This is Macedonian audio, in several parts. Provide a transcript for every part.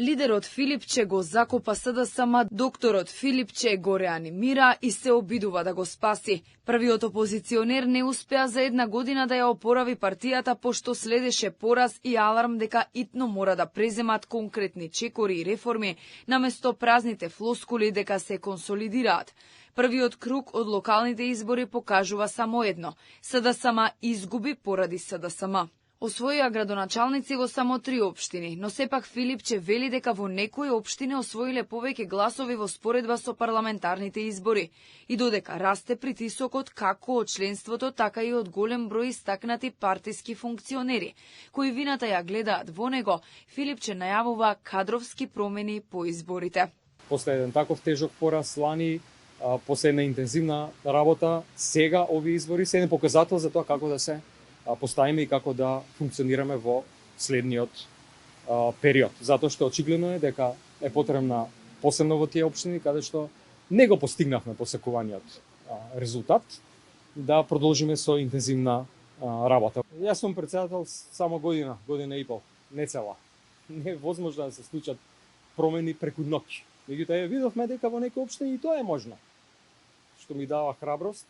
Лидерот Филипче го закопа СДСМ, докторот Филипче го реанимира и се обидува да го спаси. Првиот опозиционер не успеа за една година да ја опорави партијата, пошто следеше пораз и аларм дека итно мора да преземат конкретни чекори и реформи, наместо празните флоскули дека се консолидираат. Првиот круг од локалните избори покажува само едно – СДСМ изгуби поради СДСМ. Освоија градоначалници во само 3 општини, но сепак Филипче вели дека во некои општини освоиле повеќе гласови во споредба со парламентарните избори и додека расте притисокот како од членството, така и од голем број истакнати партиски функционери, кои вината ја гледаат во него, Филипче најавува кадровски промени по изборите. После еден таков тежок пораз лани, после една интензивна работа, сега овие избори се еден показател за тоа како да се поставиме и како да функционираме во следниот период. Затоа што очигледно е дека е потребна посебно во тие општини каде што не го постигнавме посекуваниот резултат, да продолжиме со интензивна работа. Јас сум претседател само година и пол, не цела. Не е возможно да се случат промени преку ноќ. Меѓутоа видовме дека во некои општини и тоа е можно, што ми дава храброст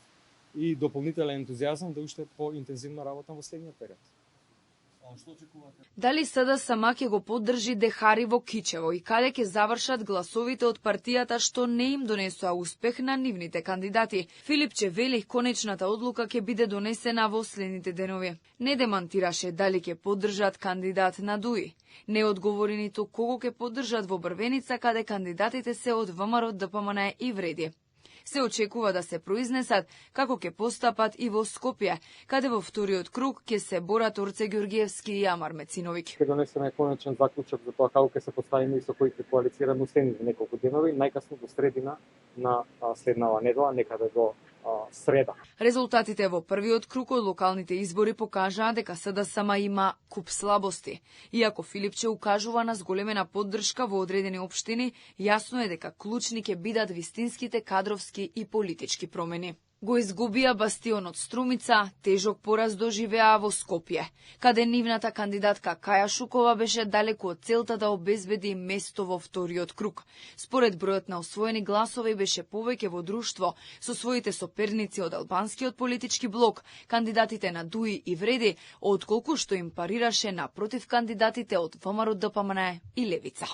и дополнителен ентузијазам да уште по-интензивно работам во следниот период. Што очекувате? Дали СДСМ ќе го поддржи Дехари во Кичево и каде ќе завршат гласовите од партијата што не им донесоа успех на нивните кандидати? Филипче вели конечната одлука ќе биде донесена во следните денови. Не демантираше дали ќе поддржат кандидат на ДУИ. Не одговори ниту кого ќе поддржат во Брвеница, каде кандидатите се од ВМРО, ДПМН и Вреди. Се очекува да се произнесат како ќе постапат и во Скопје, каде во вториот круг ќе се борат Орце Ѓорѓиевски и Амар Мециновиќ. Ќе донесеме конечен заклучок за тоа како ќе се поставиме и со кои ќе коалицираме следните неколку денови, најкасно до средина на следнава недела, некаде до среда. Резултатите во првиот круг од локалните избори покажаа дека СДСМ има куп слабости. Иако Филипче укажува на зголемена поддршка во одредени општини, јасно е дека клучни ќе бидат вистинските кадровски и политички промени. Го изгубија бастионот Струмица, тежок пораз доживеа во Скопје, каде нивната кандидатка Каја Шукова беше далеку од целта да обезбеди место во вториот круг. Според бројот на освоени гласови беше повеќе во друштво со своите соперници од албанскиот политички блок, кандидатите на ДУИ и Вреди, отколку што им парираше напротив кандидатите од ВМРО, ДПМН и Левица.